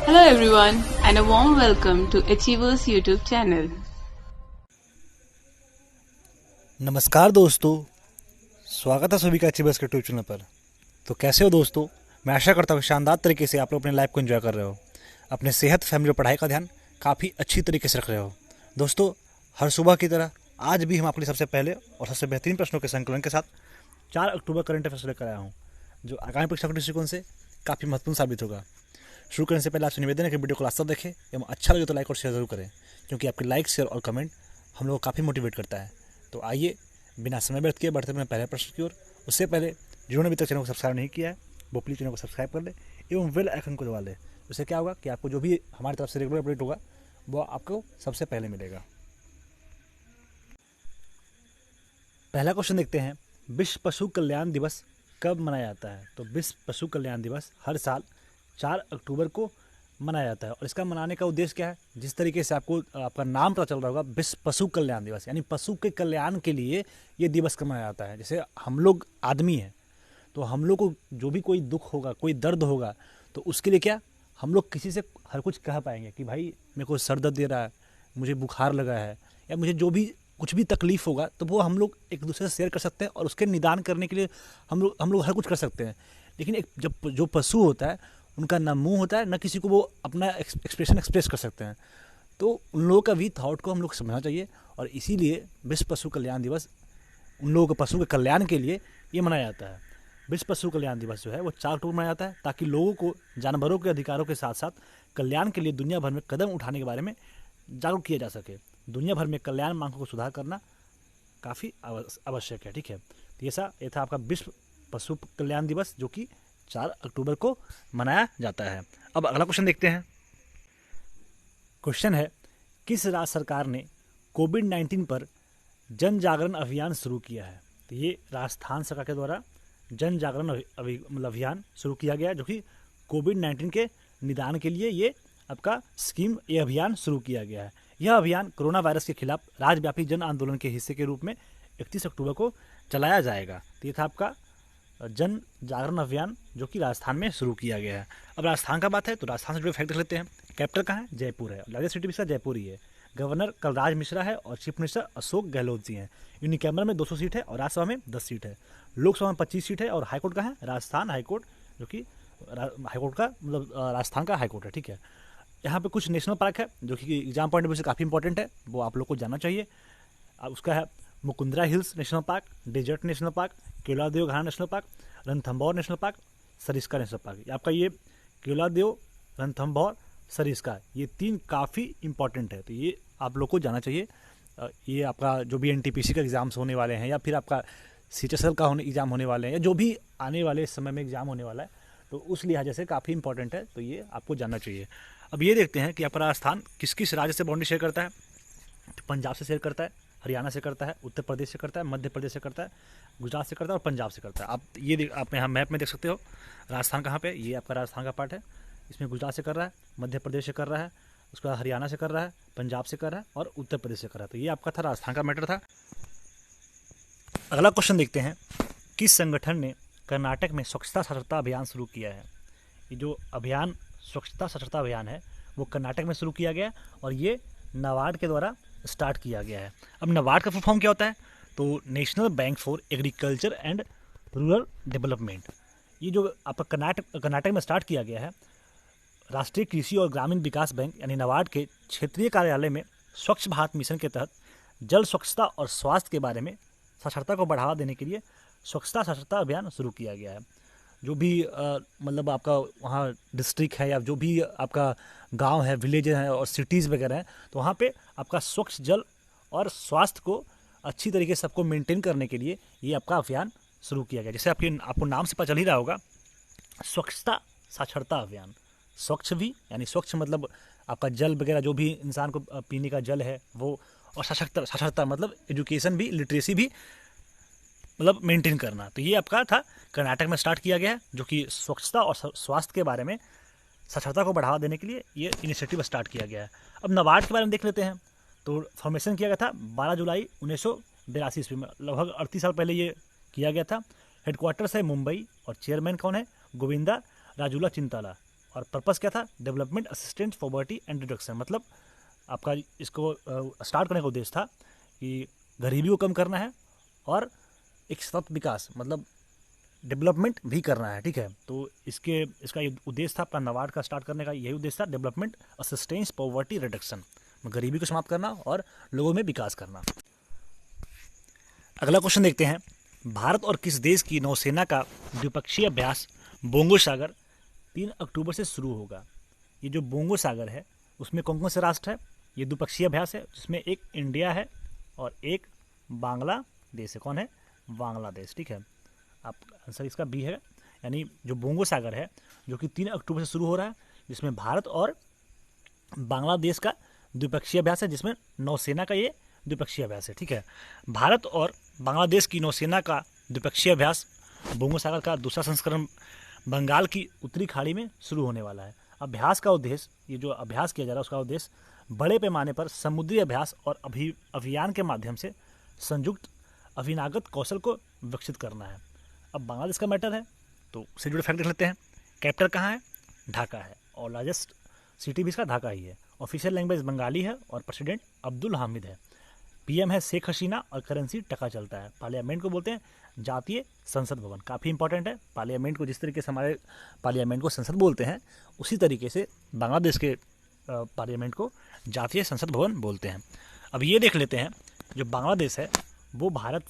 Hello everyone and a warm welcome to Achievers YouTube channel. नमस्कार दोस्तों, स्वागत है सभी का अचीवर्स के यूट्यूब चैनल पर। तो कैसे हो दोस्तों? मैं आशा करता हूँ शानदार तरीके से आप लोग अपने लाइफ को एंजॉय कर रहे हो, अपने सेहत, फैमिली और पढ़ाई का ध्यान काफ़ी अच्छी तरीके से रख रहे हो। दोस्तों, हर सुबह की तरह आज भी हम आपके लिए सबसे पहले और सबसे बेहतरीन प्रश्नों के संकलन के साथ 4 अक्टूबर करंट अफेयर्स लेकर आया हूँ, जो आगामी परीक्षा के दृष्टिकोण से काफ़ी महत्वपूर्ण साबित होगा। शुरू करने से पहले आपसे निवेदन है कि वीडियो को लास्ट तक देखें एवं अच्छा लगे तो लाइक और शेयर जरूर करें, क्योंकि आपके लाइक, शेयर और कमेंट हम लोग को काफ़ी मोटिवेट करता है। तो आइए बिना समय व्यर्थ किए बढ़ते हैं पहले प्रश्न की ओर। उससे पहले जिन्होंने अभी तक चैनल को सब्सक्राइब नहीं किया है वो प्लीज़ चैनल को सब्सक्राइब कर ले एवं बेल आइकन को दबा ले। उससे क्या होगा कि आपको जो भी हमारी तरफ से रेगुलर अपडेट होगा वो आपको सबसे पहले मिलेगा। पहला क्वेश्चन देखते हैं, विश्व पशु कल्याण दिवस कब मनाया जाता है? तो विश्व पशु कल्याण दिवस हर साल 4 अक्टूबर को मनाया जाता है। और इसका मनाने का उद्देश्य क्या है? जिस तरीके से आपको आपका नाम पता चल रहा होगा, विश्व पशु कल्याण दिवस, यानी पशु के कल्याण के लिए ये दिवस कब मनाया जाता है। जैसे हम लोग आदमी हैं तो हम लोग को जो भी कोई दुख होगा, कोई दर्द होगा, तो उसके लिए क्या हम लोग किसी से हर कुछ कह पाएंगे कि भाई मेरे को सर दर्द दे रहा है, मुझे बुखार लगा है, या मुझे जो भी कुछ भी तकलीफ़ होगा तो वो हम लोग एक दूसरे से शेयर कर सकते हैं और उसके निदान करने के लिए हम लोग हर कुछ कर सकते हैं। लेकिन एक जब जो पशु होता है उनका ना मुंह होता है, ना किसी को वो अपना एक्सप्रेशन एक्सप्रेस कर सकते हैं। तो उन लोगों का भी थॉट को हम लोग समझना चाहिए, और इसीलिए विश्व पशु कल्याण दिवस उन लोगों के पशु के कल्याण के लिए ये मनाया जाता है। विश्व पशु कल्याण दिवस जो है वो 4 अक्टूबर मनाया जाता है, ताकि लोगों को जानवरों के अधिकारों के साथ साथ कल्याण के लिए दुनिया भर में कदम उठाने के बारे में जागरूक किया जा सके। दुनिया भर में कल्याण मांगों को सुधार करना काफ़ी आवश्यक है। ठीक है, तो ये था आपका विश्व पशु कल्याण दिवस, जो कि 4 अक्टूबर को मनाया जाता है। अब अगला क्वेश्चन देखते हैं। क्वेश्चन है, किस राज्य सरकार ने कोविड-19 पर जन जागरण अभियान शुरू किया है? तो ये राजस्थान सरकार के द्वारा जन जागरण अभियान शुरू किया गया है, जो कि कोविड-19 के निदान के लिए ये आपका ये अभियान शुरू किया गया है। यह अभियान कोरोना वायरस के खिलाफ राज्यव्यापी जन आंदोलन के हिस्से के रूप में 31 अक्टूबर को चलाया जाएगा। तो ये था आपका जन जागरण अभियान, जो कि राजस्थान में शुरू किया गया है। अब राजस्थान का बात है तो राजस्थान से जुड़े फैक्ट देख लेते हैं। कैपिटल कहाँ है? जयपुर है। लार्जेस्ट सिटी भी इसका जयपुर ही है। गवर्नर कलराज मिश्रा है और चीफ मिनिस्टर अशोक गहलोत जी हैं। यूनिकैमरा में 200 सीट है और राज्यसभा में 10 सीट है। लोकसभा में 25 सीट है। और हाईकोर्ट कहाँ है? राजस्थान हाईकोर्ट, जो कि हाईकोर्ट का मतलब राजस्थान का हाईकोर्ट है। ठीक है, यहाँ पे कुछ नेशनल पार्क है जो कि एग्जाम पॉइंट ऑफ व्यू से काफ़ी इंपॉर्टेंट है, वो आप लोग को जानना चाहिए। उसका है Mukundra hills national park, desert national park, Keoladeo Ghana national park, Ranthambore national park, Sariska national park. आपका ये केवलादेव, रणथंभौर, सरिस्का, ये 3 काफ़ी इंपॉर्टेंट है, तो ये आप लोग को जाना चाहिए। ये आपका जो भी एनटीपीसी का एग्ज़ाम्स होने वाले हैं, या फिर आपका सीएचएसएल का एग्ज़ाम होने वाले हैं, या जो भी आने वाले समय में एग्ज़ाम होने वाला है, तो उस लिहाज से काफ़ी इंपॉर्टेंट है, तो ये आपको जानना चाहिए। अब ये देखते हैं कि आपका राजस्थान किस किस राज्य से बाउंड्री शेयर करता है। तो पंजाब से शेयर करता है, हरियाणा से करता है, उत्तर प्रदेश से करता है, मध्य प्रदेश से करता है, गुजरात से करता है और पंजाब से करता है। आप यहाँ मैप में देख सकते हो राजस्थान कहाँ पे। ये आपका राजस्थान का पार्ट है। इसमें गुजरात से कर रहा है, मध्य प्रदेश से कर रहा है, उसके बाद हरियाणा से कर रहा है, पंजाब से कर रहा है और उत्तर प्रदेश से कर रहा है। तो ये आपका था राजस्थान का मैटर था। अगला क्वेश्चन देखते हैं, किस संगठन ने कर्नाटक में स्वच्छता साक्षरता अभियान शुरू किया है? ये जो अभियान स्वच्छता साक्षरता अभियान है वो कर्नाटक में शुरू किया गया और ये नाबार्ड के द्वारा स्टार्ट किया गया है। अब नाबार्ड का फुल फॉर्म क्या होता है? तो national bank for agriculture and rural development. ये जो आपका कर्नाटक में स्टार्ट किया गया है, राष्ट्रीय कृषि और ग्रामीण विकास बैंक यानी नाबार्ड के क्षेत्रीय कार्यालय में स्वच्छ भारत मिशन के तहत जल स्वच्छता और स्वास्थ्य के बारे में साक्षरता को बढ़ावा देने के लिए स्वच्छता साक्षरता अभियान शुरू किया गया है। जो भी मतलब आपका वहाँ डिस्ट्रिक्ट है या जो भी आपका गांव है, विलेज है और सिटीज़ वगैरह हैं, तो वहाँ पे आपका स्वच्छ जल और स्वास्थ्य को अच्छी तरीके से सबको मेंटेन करने के लिए ये आपका अभियान शुरू किया गया। जैसे आपको नाम से पता चल ही रहा होगा, स्वच्छता साक्षरता अभियान। स्वच्छ भी यानी स्वच्छ मतलब आपका जल वगैरह जो भी इंसान को पीने का जल है वो, और साक्षरता मतलब एजुकेशन भी, लिटरेसी भी मतलब मेंटेन करना। तो ये आपका था कर्नाटक में स्टार्ट किया गया है, जो कि स्वच्छता और स्वास्थ्य के बारे में साक्षरता को बढ़ावा देने के लिए ये इनिशिएटिव स्टार्ट किया गया है। अब नाबार्ड के बारे में देख लेते हैं। तो फॉर्मेशन किया गया था 12 जुलाई 1982 ईस्वी में, लगभग 38 साल पहले ये किया गया था। हेडक्वार्टर्स है मुंबई और चेयरमैन कौन है? गोविंदा राजुला चिंताला। और पर्पस क्या था, development assistance poverty and reduction, मतलब आपका इसको स्टार्ट करने का उद्देश्य था कि गरीबी को कम करना है और एक सतत विकास मतलब डेवलपमेंट भी करना है, ठीक है। तो इसका ये उद्देश्य था अपना नाबार्ड का स्टार्ट करने का, यही उद्देश्य था, डेवलपमेंट असिस्टेंस पॉवर्टी रिडक्शन, गरीबी को समाप्त करना और लोगों में विकास करना। अगला क्वेश्चन देखते हैं, भारत और किस देश की नौसेना का द्विपक्षीय अभ्यास बोंगो सागर 3 अक्टूबर से शुरू होगा। ये जो बोंगो सागर है उसमें कौन कौन से राष्ट्र है, ये द्विपक्षीय अभ्यास है जिसमें एक इंडिया है और एक बांग्लादेश है। कौन है, बांग्लादेश, ठीक है। आप आंसर इसका बी है, यानी जो बोंगो सागर है जो कि 3 अक्टूबर से शुरू हो रहा है, जिसमें भारत और बांग्लादेश का द्विपक्षीय अभ्यास है, जिसमें नौसेना का ये द्विपक्षीय अभ्यास है, ठीक है। भारत और बांग्लादेश की नौसेना का द्विपक्षीय अभ्यास बोंगो सागर का दूसरा संस्करण बंगाल की उत्तरी खाड़ी में शुरू होने वाला है। अभ्यास का उद्देश्य, ये जो अभ्यास किया जा रहा है उसका उद्देश्य बड़े पैमाने पर समुद्री अभ्यास और अभियान के माध्यम से संयुक्त अभिनागत कौशल को विकसित करना है। अब बांग्लादेश का मैटर है तो उससे जुड़े फैक्ट देख लेते हैं। कैपिटल कहाँ है, ढाका है, और लार्जेस्ट सिटी भी इसका ढाका ही है। ऑफिशियल लैंग्वेज बंगाली है और प्रेसिडेंट अब्दुल हामिद है। पीएम है शेख हसीना और करेंसी टका चलता है। पार्लियामेंट को बोलते हैं जातीय संसद भवन, काफ़ी इंपॉर्टेंट है। पार्लियामेंट को जिस तरीके से हमारे पार्लियामेंट को संसद बोलते हैं उसी तरीके से बांग्लादेश के पार्लियामेंट को जातीय संसद भवन बोलते हैं। अब ये देख लेते हैं जो बांग्लादेश है वो भारत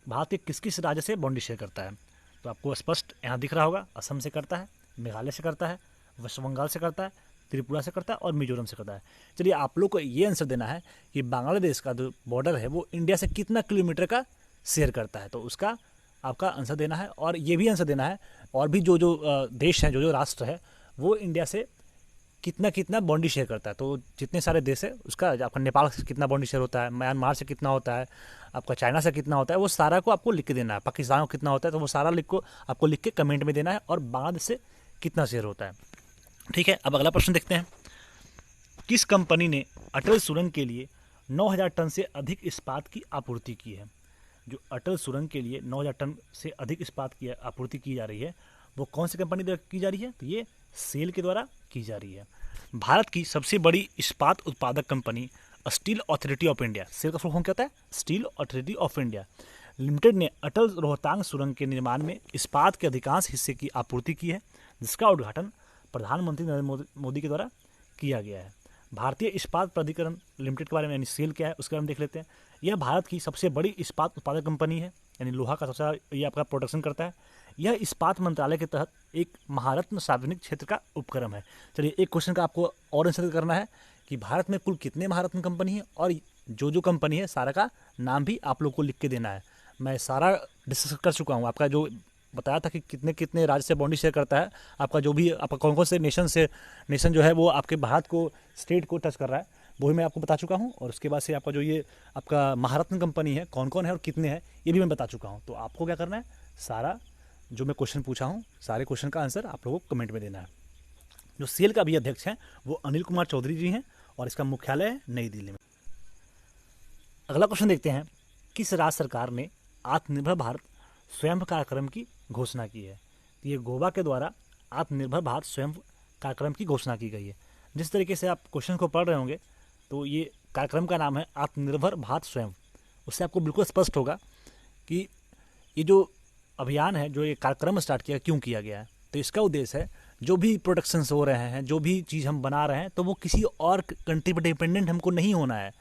के किस किस राज्य से बाउंड्री शेयर करता है। तो आपको स्पष्ट यहाँ दिख रहा होगा, असम से करता है, मेघालय से करता है, वेस्ट बंगाल से करता है, त्रिपुरा से करता है और मिजोरम से करता है। चलिए आप लोग को ये आंसर देना है कि बांग्लादेश का जो बॉर्डर है वो इंडिया से कितना किलोमीटर का शेयर करता है, तो उसका आपका आंसर देना है। और ये भी आंसर देना है और भी जो देश हैं, जो राष्ट्र है वो इंडिया से कितना बाउंड्री शेयर करता है। तो जितने सारे देश है उसका, आपका नेपाल से कितना बाउंड्री शेयर होता है, म्यांमार से कितना होता है, आपका चाइना से कितना होता है, वो सारा को आपको लिख के देना है। पाकिस्तान को कितना होता है तो वो सारा आपको लिख के कमेंट में देना है, और बांग्लादेश से कितना शेयर होता है, ठीक है। अब अगला प्रश्न देखते हैं, किस कंपनी ने अटल सुरंग के लिए 9000 टन से अधिक इस्पात की आपूर्ति की है। जो अटल सुरंग के लिए 9000 टन से अधिक इस्पात की आपूर्ति की जा रही है वो कौन सी कंपनी द्वारा की जा रही है, तो ये सेल के द्वारा की जा रही है। भारत की सबसे बड़ी इस्पात उत्पादक company Steel Authority of India, SAIL का फुल फॉर्म क्या होता है, Steel Authority of India Limited ने अटल रोहतांग सुरंग के निर्माण में इस्पात के अधिकांश हिस्से की आपूर्ति की है, जिसका उद्घाटन प्रधानमंत्री नरेंद्र मोदी के द्वारा किया गया है। भारतीय इस्पात प्राधिकरण लिमिटेड के बारे में, यानी सेल क्या है उसके बारे में देख लेते हैं। यह भारत की सबसे बड़ी इस्पात उत्पादक कंपनी है, यानी लोहा का सबसे ये आपका प्रोडक्शन करता है। यह इस्पात मंत्रालय के तहत एक महारत्न सार्वजनिक क्षेत्र का उपक्रम है। चलिए एक क्वेश्चन का आपको और आंसर करना है कि भारत में कुल कितने महारत्न कंपनी है, और जो कंपनी है सारा का नाम भी आप लोग को लिख के देना है। मैं सारा डिस्कस कर चुका हूँ, आपका जो बताया था कि कितने कितने राज्य से बाउंड्री शेयर करता है, आपका जो भी आपका कौन कौन से नेशन जो है वो आपके भारत को, स्टेट को टच कर रहा है, वो भी मैं आपको बता चुका हूँ। और उसके बाद से आपका जो ये आपका महारत्न कंपनी है कौन कौन है और कितने हैं ये भी मैं बता चुका हूँ। तो आपको क्या करना है, सारा जो मैं क्वेश्चन पूछा हूँ सारे क्वेश्चन का आंसर आप लोगों को कमेंट में देना है। जो सेल का अभी अध्यक्ष हैं वो अनिल कुमार चौधरी जी हैं और इसका मुख्यालय है नई दिल्ली में। अगला क्वेश्चन देखते हैं, किस राज्य सरकार ने आत्मनिर्भर भारत स्वयं कार्यक्रम की घोषणा की है। तो ये गोवा के द्वारा आत्मनिर्भर भारत स्वयं कार्यक्रम की घोषणा की गई है। जिस तरीके से आप क्वेश्चन को पढ़ रहे होंगे तो ये कार्यक्रम का नाम है आत्मनिर्भर भारत स्वयं। उससे आपको बिल्कुल स्पष्ट होगा कि ये जो अभियान है, जो ये कार्यक्रम स्टार्ट किया, क्यों किया गया है। तो इसका उद्देश्य है जो भी प्रोडक्शंस हो रहे हैं, जो भी चीज़ हम बना रहे हैं, तो वो किसी और कंट्री पर डिपेंडेंट हमको नहीं होना है।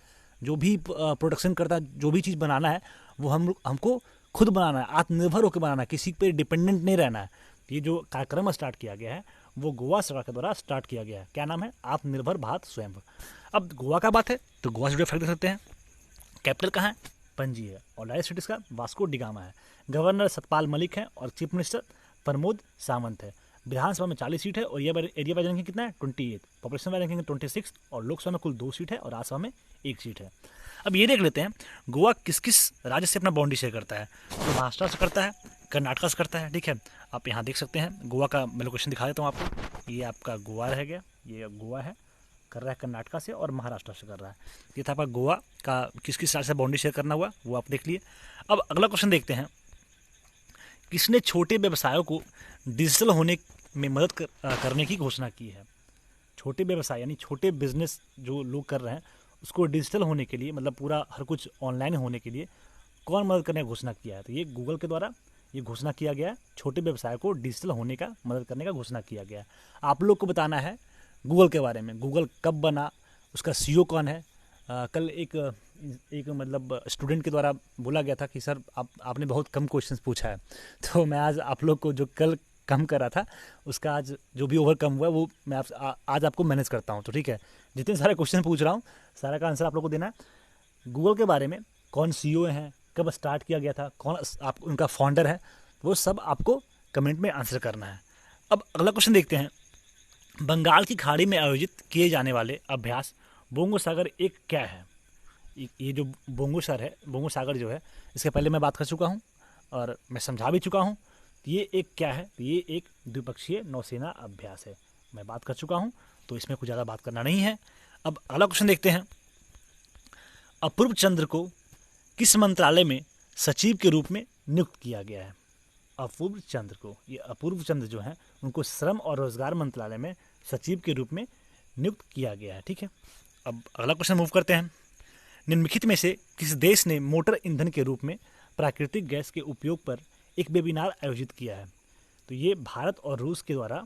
जो भी प्रोडक्शन करता है, जो भी चीज़ बनाना है वो हमको खुद बनाना है, आत्मनिर्भर होकर बनाना है, किसी पे डिपेंडेंट नहीं रहना है। ये जो कार्यक्रम स्टार्ट किया गया है वो गोवा सरकार के द्वारा स्टार्ट किया गया है। क्या नाम है, आत्मनिर्भर भारत स्वयं। अब गोवा का बात है तो गोवा से जुड़े फैक्ट देख सकते हैं। कैपिटल कहाँ है, पणजी है, और लार्जेस्ट सिटी का वास्को डिगामा है। गवर्नर सतपाल मलिक है और चीफ मिनिस्टर प्रमोद सावंत है। विधानसभा में 40 सीट है और एरिया वाइज रैंकिंग कितना है, 28। पॉपुलेशन वाइज रैंकिंग 26 और लोकसभा में कुल 2 सीट है और राज्यसभा में 1 सीट है। अब ये देख लेते हैं गोवा किस किस राज्य से अपना बाउंड्री शेयर करता है। तो महाराष्ट्र से करता है, कर्नाटक से करता है, ठीक है। आप यहाँ देख सकते हैं गोवा का, मैं लोकेशन दिखा देता हूँ आपको। ये आपका गोवा रह गया, ये गोवा है, कर रहा है कर्नाटक से और महाराष्ट्र से कर रहा है। ये था आपका गोवा का किस किस राज्य से बाउंड्री शेयर करना हुआ, वो आप देख लिए। अब अगला क्वेश्चन देखते हैं, किसने छोटे व्यवसायों को डिजिटल होने में मदद करने की घोषणा की है। छोटे व्यवसाय यानी छोटे बिजनेस जो लोग कर रहे हैं उसको डिजिटल होने के लिए, मतलब पूरा हर कुछ ऑनलाइन होने के लिए कौन मदद करने की घोषणा किया है? तो ये गूगल के द्वारा ये घोषणा किया गया है। छोटे व्यवसाय को डिजिटल होने का मदद करने का घोषणा किया गया है। आप लोग को बताना है गूगल के बारे में, गूगल कब बना, उसका सीईओ कौन है। कल एक मतलब स्टूडेंट के द्वारा बोला गया था कि सर आपने बहुत कम क्वेश्चंस पूछा है, तो मैं आज आप लोग को जो कल कम करा था उसका आज जो भी ओवरकम हुआ वो मैं आज आपको मैनेज करता हूँ। तो ठीक है, जितने सारे क्वेश्चन पूछ रहा हूँ सारा का आंसर आप लोग को देना है। गूगल के बारे में कौन सीईओ हैं, कब स्टार्ट किया गया था, कौन आप उनका फाउंडर है, वो सब आपको कमेंट में आंसर करना है। अब अगला क्वेश्चन देखते हैं। बंगाल की खाड़ी में आयोजित किए जाने वाले अभ्यास बोंगो सागर एक क्या है? ये जो बोंगो सागर जो है, इसके पहले मैं बात कर चुका हूँ और मैं समझा भी चुका हूँ। ये एक क्या है? ये एक द्विपक्षीय नौसेना अभ्यास है, मैं बात कर चुका हूँ, तो इसमें कुछ ज़्यादा बात करना नहीं है। अब अगला क्वेश्चन देखते हैं। अपूर्व चंद्र को किस मंत्रालय में सचिव के रूप में नियुक्त किया गया है? अपूर्व चंद्र को, ये अपूर्व चंद्र जो है उनको श्रम और रोजगार मंत्रालय में सचिव के रूप में नियुक्त किया गया है। ठीक है, अब अगला क्वेश्चन मूव करते हैं। निम्नलिखित में से किस देश ने मोटर ईंधन के रूप में प्राकृतिक गैस के उपयोग पर एक वेबिनार आयोजित किया है? तो ये भारत और रूस के द्वारा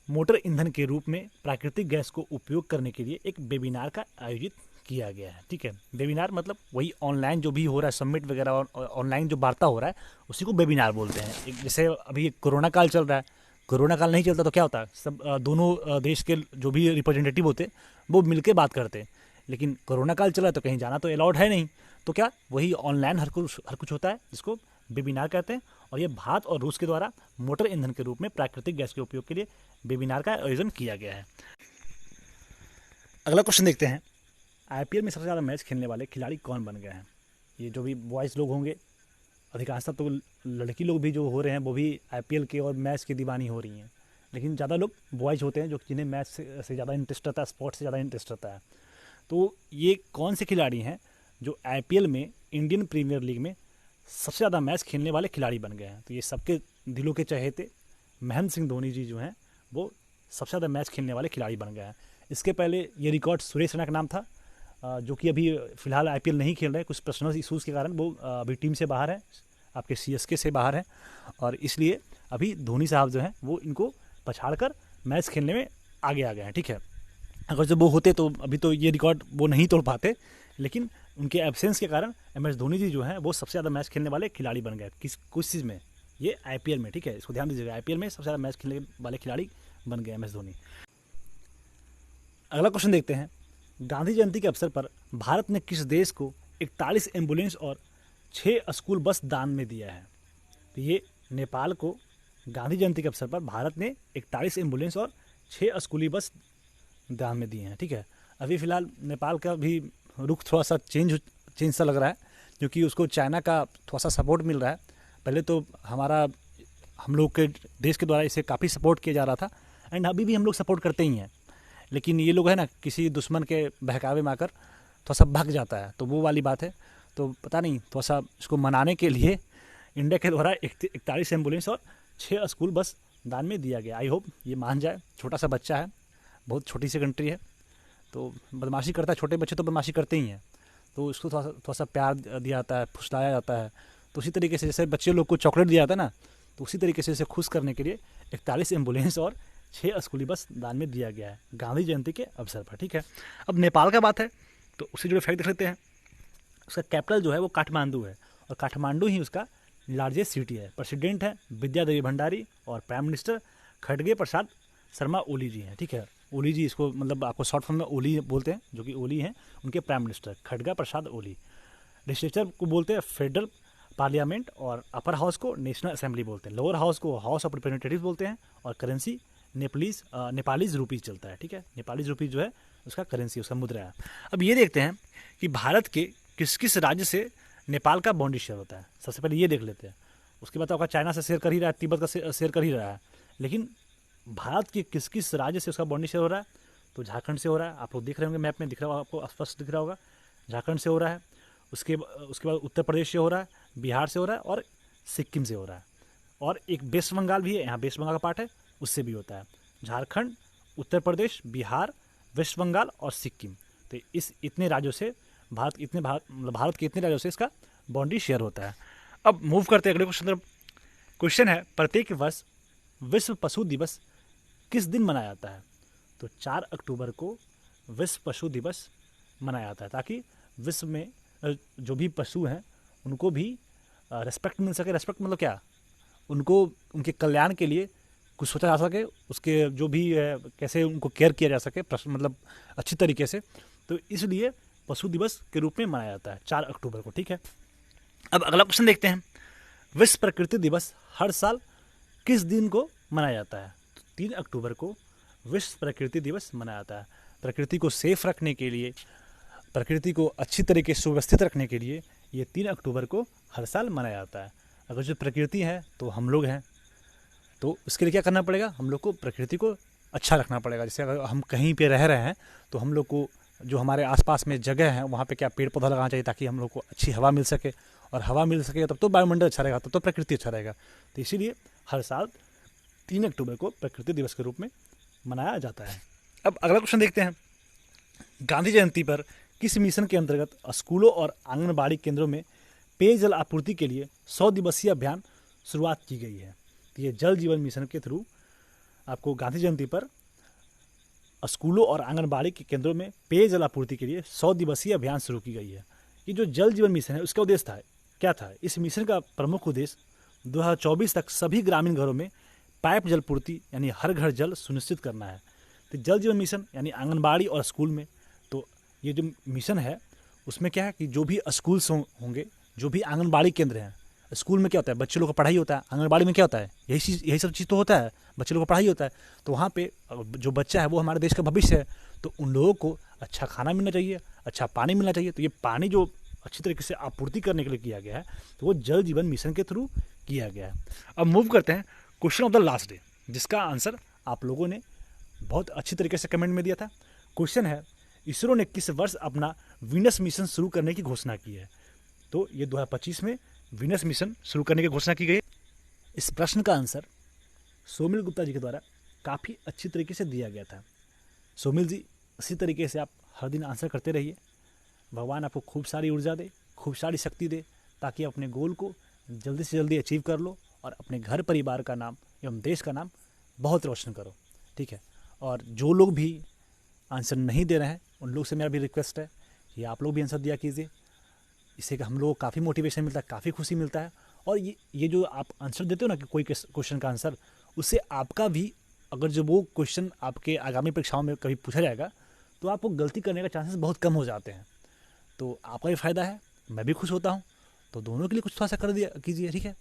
मोटर ईंधन के रूप में प्राकृतिक गैस को उपयोग करने के लिए एक वेबिनार का आयोजित किया गया है। ठीक है, वेबिनार मतलब वही ऑनलाइन जो भी हो रहा है, सबमिट वगैरह ऑनलाइन जो वार्ता हो रहा है उसी को वेबिनार बोलते हैं। जैसे अभी कोरोना काल चल रहा है, कोरोना काल नहीं चलता तो क्या होता है, सब दोनों देश के जो भी रिप्रेजेंटेटिव होते वो मिलकर बात करते। लेकिन कोरोना काल चल रहा है तो कहीं जाना तो अलाउड है नहीं, तो क्या वही ऑनलाइन हर कुछ होता है जिसको वेबिनार कहते हैं। और ये भारत और रूस के द्वारा मोटर ईंधन के रूप में प्राकृतिक गैस के उपयोग के लिए वेबिनार का आयोजन किया गया है। अगला क्वेश्चन देखते हैं। आईपीएल में सबसे ज़्यादा मैच खेलने वाले खिलाड़ी कौन बन गए हैं? ये जो भी बॉयज़ लोग होंगे, अधिकांशतः तो लड़की लोग भी जो हो रहे हैं वो भी आईपीएल के और मैच की दीवानी हो रही हैं, लेकिन ज़्यादा लोग बॉयज़ होते हैं जो जिन्हें मैच से ज़्यादा इंटरेस्ट रहता है, स्पोर्ट्स से ज़्यादा इंटरेस्ट रहता है। तो ये कौन से खिलाड़ी हैं जो आईपीएल में, इंडियन प्रीमियर लीग में सबसे ज़्यादा मैच खेलने वाले खिलाड़ी बन गए हैं? तो ये सबके दिलों के चहेते महेंद्र सिंह धोनी जी जो हैं वो सबसे ज़्यादा मैच खेलने वाले खिलाड़ी बन गए हैं। इसके पहले ये रिकॉर्ड सुरेश रैना का नाम था, जो कि अभी फ़िलहाल आईपीएल नहीं खेल रहे, कुछ पर्सनल इशूज़ के कारण वो अभी टीम से बाहर है, आपके सीएसके से बाहर है, और इसलिए अभी धोनी साहब जो हैं वो इनको पछाड़ कर मैच खेलने में आगे आ गए हैं। ठीक है, अगर जब वो होते तो अभी तो ये रिकॉर्ड वो नहीं तोड़ पाते, लेकिन उनके एब्सेंस के कारण एमएस धोनी जी जो हैं वो सबसे ज़्यादा मैच खेलने वाले खिलाड़ी बन गए। कुछ चीज़ में, ये आईपीएल में, ठीक है, इसको ध्यान दीजिएगा, आईपीएल में सबसे ज़्यादा मैच खेलने वाले खिलाड़ी बन गए एमएस धोनी। अगला क्वेश्चन देखते हैं। गांधी जयंती के अवसर पर भारत ने किस देश को 41 एम्बुलेंस और 6 स्कूल बस दान में दिया है? तो ये नेपाल को गांधी जयंती के अवसर पर भारत ने 41 एम्बुलेंस और 6 स्कूली बस दान में दिए हैं। ठीक है, अभी फ़िलहाल नेपाल का भी रुख थोड़ा सा चेंज सा लग रहा है, क्योंकि उसको चाइना का थोड़ा सा सपोर्ट मिल रहा है। पहले तो हम लोग के देश के द्वारा इसे काफ़ी सपोर्ट किया जा रहा था, एंड अभी भी हम लोग सपोर्ट करते ही हैं, लेकिन ये लोग है ना किसी दुश्मन के बहकावे में आकर थोड़ा सा भग जाता है, तो वो वाली बात है। तो पता नहीं, थोड़ा सा इसको मनाने के लिए इंडिया के द्वारा 41 एम्बुलेंस और 6 स्कूल बस दान में दिया गया। आई होप ये मान जाए, छोटा सा बच्चा है, बहुत छोटी सी कंट्री है, तो बदमाशी करता है, छोटे बच्चे तो बदमाशी करते ही हैं, तो इसको थोड़ा सा प्यार दिया जाता है, फुसलाया जाता है। तो उसी तरीके से जैसे बच्चे लोग को चॉकलेट दिया जाता है ना, तो उसी तरीके से इसे खुश करने के लिए 41 एम्बुलेंस और 6 स्कूली बस दान में दिया गया है गांधी जयंती के अवसर पर। ठीक है, अब नेपाल का बात है तो उससे जुड़े फैक्ट देख लेते हैं। उसका कैपिटल जो है वो काठमांडू है, और काठमांडू ही उसका लार्जेस्ट सिटी है। प्रेसिडेंट है विद्या देवी भंडारी, और प्राइम मिनिस्टर खड़गे प्रसाद शर्मा ओली जी हैं। ठीक है, ओली जी, इसको मतलब आपको शॉर्ट फॉर्म में ओली बोलते हैं, जो कि ओली हैं उनके prime minister Khadga Prasad Oli. Legislature को बोलते हैं फेडरल पार्लियामेंट, और अपर हाउस को नेशनल असेंबली बोलते हैं, लोअर हाउस को हाउस ऑफ रिप्रेजेंटेटिव बोलते हैं, और करेंसी नेपालीज रुपीज़ चलता है। ठीक है, नेपालीज रुपीज़ जो है उसका करेंसी, उसका मुद्रा है। अब ये देखते हैं कि भारत के किस किस राज्य से नेपाल का बॉन्डी शेयर होता है। सबसे पहले ये देख लेते हैं, उसके बाद आपका चाइना से शेयर कर ही रहा है, तिब्बत का शेयर कर ही रहा है, लेकिन भारत के किस किस राज्य से उसका बॉन्डी शेयर हो रहा है? तो झारखंड से हो रहा है, आप लोग देख रहे होंगे मैप में, दिख रहा होगा आपको, स्पष्ट दिख रहा होगा, झारखंड से हो रहा है। उसके बाद उत्तर प्रदेश से हो रहा है, बिहार से हो रहा है, और सिक्किम से हो रहा है, और एक वेस्ट बंगाल भी है, यहाँ वेस्ट बंगाल का पार्ट है, उससे भी होता है। झारखंड, उत्तर प्रदेश, बिहार, वेस्ट बंगाल और सिक्किम, तो इस इतने राज्यों से भारत के इतने राज्यों से इसका बाउंड्री शेयर होता है। अब मूव करते हैं अगले क्वेश्चन तरफ। क्वेश्चन है, प्रत्येक वर्ष विश्व पशु दिवस किस दिन मनाया जाता है? तो 4 अक्टूबर को विश्व पशु दिवस मनाया जाता है, ताकि विश्व में जो भी पशु हैं उनको भी रिस्पेक्ट मिल सके। रिस्पेक्ट मतलब क्या, उनको उनके कल्याण के लिए कुछ सोचा जा सके, उसके जो भी कैसे उनको केयर किया जा सके, मतलब अच्छी तरीके से। तो इसलिए पशु दिवस के रूप में मनाया जाता है 4 अक्टूबर को। ठीक है, अब अगला क्वेश्चन देखते हैं। विश्व प्रकृति दिवस हर साल किस दिन को मनाया जाता है? तो 3 अक्टूबर को विश्व प्रकृति दिवस मनाया जाता है। प्रकृति को सेफ रखने के लिए, प्रकृति को अच्छी तरीके से सुव्यवस्थित रखने के लिए ये 3 अक्टूबर को हर साल मनाया जाता है। अगर जो प्रकृति है तो हम लोग हैं, तो उसके लिए क्या करना पड़ेगा, हम लोग को प्रकृति को अच्छा रखना पड़ेगा। जैसे अगर हम कहीं पे रह रहे हैं तो हम लोग को जो हमारे आसपास में जगह है वहाँ पे क्या पेड़ पौधा लगाना चाहिए, ताकि हम लोग को अच्छी हवा मिल सके, और हवा मिल सके तब तो वायुमंडल अच्छा रहेगा, तब तो प्रकृति अच्छा रहेगा। तो इसीलिए हर साल 3 अक्टूबर को प्रकृति दिवस के रूप में मनाया जाता है। अब अगला क्वेश्चन देखते हैं। गांधी जयंती पर किस मिशन के अंतर्गत स्कूलों और आंगनबाड़ी केंद्रों में पेयजल आपूर्ति के लिए 100 दिवसीय अभियान शुरुआत की गई है? तो ये जल जीवन मिशन के थ्रू आपको गांधी जयंती पर स्कूलों और आंगनबाड़ी के केंद्रों में पेयजल आपूर्ति के लिए 100 दिवसीय अभियान शुरू की गई है। ये जो जल जीवन मिशन है उसका उद्देश्य क्या था? इस मिशन का प्रमुख उद्देश्य 2024 तक सभी ग्रामीण घरों में पाइप जल पूर्ति यानी हर घर जल सुनिश्चित करना है। तो जल जीवन मिशन यानी आंगनबाड़ी और स्कूल में, तो ये जो मिशन है उसमें क्या है कि जो भी स्कूल्स होंगे, जो भी आंगनबाड़ी केंद्र हैं, स्कूल में क्या होता है, बच्चे लोग का पढ़ाई होता है, आंगनबाड़ी में क्या होता है, यही सब चीज़ तो होता है, बच्चे लोग का पढ़ाई होता है। तो वहाँ पे जो बच्चा है वो हमारे देश का भविष्य है, तो उन लोगों को अच्छा खाना मिलना चाहिए, अच्छा पानी मिलना चाहिए। तो ये पानी जो अच्छी तरीके से आपूर्ति करने के लिए किया गया है, तो वो जल जीवन मिशन के थ्रू किया गया है। अब मूव करते हैं question of the last day, जिसका आंसर आप लोगों ने बहुत अच्छी तरीके से कमेंट में दिया था। क्वेश्चन है, इसरो ने किस वर्ष अपना वीनस मिशन शुरू करने की घोषणा की है? तो ये 2025 में वीनस मिशन शुरू करने की घोषणा की गई। इस प्रश्न का आंसर सोमिल गुप्ता जी के द्वारा काफ़ी अच्छी तरीके से दिया गया था। सोमिल जी, इसी तरीके से आप हर दिन आंसर करते रहिए। भगवान आपको खूब सारी ऊर्जा दे, खूब सारी शक्ति दे, ताकि अपने गोल को जल्दी से जल्दी अचीव कर लो और अपने घर परिवार का नाम एवं देश का नाम बहुत रोशन करो। ठीक है, और जो लोग भी आंसर नहीं दे रहे हैं उन लोग से मेरा भी रिक्वेस्ट है कि आप लोग भी आंसर दिया कीजिए। इससे हम लोगों को काफ़ी मोटिवेशन मिलता है, काफ़ी खुशी मिलता है। और ये जो आप आंसर देते हो ना कि कोई क्वेश्चन का आंसर, उससे आपका भी, अगर जो वो क्वेश्चन आपके आगामी परीक्षाओं में कभी पूछा जाएगा तो आपको गलती करने का चांसेस बहुत कम हो जाते हैं। तो आपका भी फ़ायदा है, मैं भी खुश होता हूँ, तो दोनों के लिए कुछ थोड़ा सा कर दिया कीजिए। ठीक है,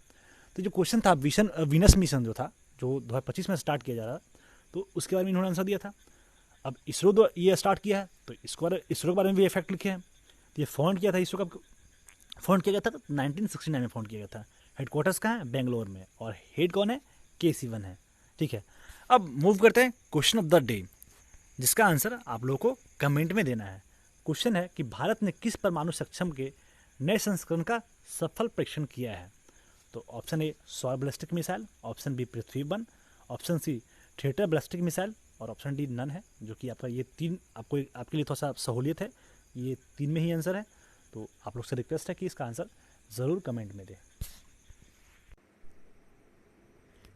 तो जो क्वेश्चन था वीनस मिशन जो था, जो 2025 में स्टार्ट किया जा रहा, तो उसके बारे में इन्होंने आंसर दिया था। अब इसरो ये स्टार्ट किया है, तो इसरो के बारे में भी फैक्ट लिखे हैं। तो ये फाउंड किया था, इसरो का फाउंड किया गया था 1969 में फाउंड किया गया था। हेडक्वार्टर्स कहाँ है? बेंगलोर में। और हेड कौन है? के सिवन है। ठीक है, अब मूव करते हैं क्वेश्चन ऑफ द डे, जिसका आंसर आप लोगों को कमेंट में देना है। क्वेश्चन है कि भारत ने किस परमाणु सक्षम के नए संस्करण का सफल परीक्षण किया है? तो ऑप्शन ए सौर ballistic missile, option B Prithvi 1, option C theatre ballistic missile, और ऑप्शन डी नन है, जो कि आपका ये 3 आपके लिए थोड़ा सा सहूलियत है, ये 3 में ही आंसर है। तो आप लोग से रिक्वेस्ट है कि इसका आंसर ज़रूर कमेंट में दें।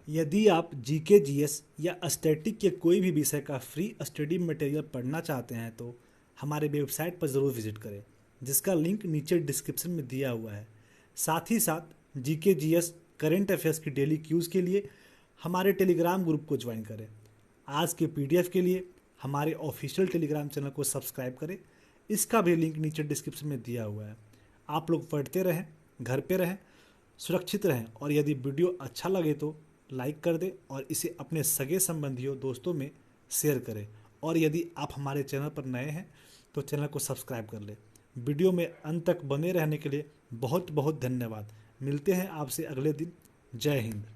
यदि आप जीके, जीएस या स्टैटिक के कोई भी विषय का फ्री स्टडी मटेरियल पढ़ना चाहते हैं तो हमारे वेबसाइट पर ज़रूर विजिट करें, जिसका लिंक नीचे डिस्क्रिप्शन में दिया हुआ है। साथ ही साथ जीके, जीएस, करंट अफेयर्स की डेली क्यूज़ के लिए हमारे टेलीग्राम ग्रुप को ज्वाइन करें। आज के पीडीएफ के लिए हमारे ऑफिशियल टेलीग्राम चैनल को सब्सक्राइब करें, इसका भी लिंक नीचे डिस्क्रिप्शन में दिया हुआ है। आप लोग पढ़ते रहें, घर पे रहें, सुरक्षित रहें, और यदि वीडियो अच्छा लगे तो लाइक कर दें और इसे अपने सगे संबंधियों, दोस्तों में शेयर करें। और यदि आप हमारे चैनल पर नए हैं तो चैनल को सब्सक्राइब कर लें। वीडियो में अंत तक बने रहने के लिए बहुत बहुत धन्यवाद। मिलते हैं आपसे अगले दिन। जय हिंद।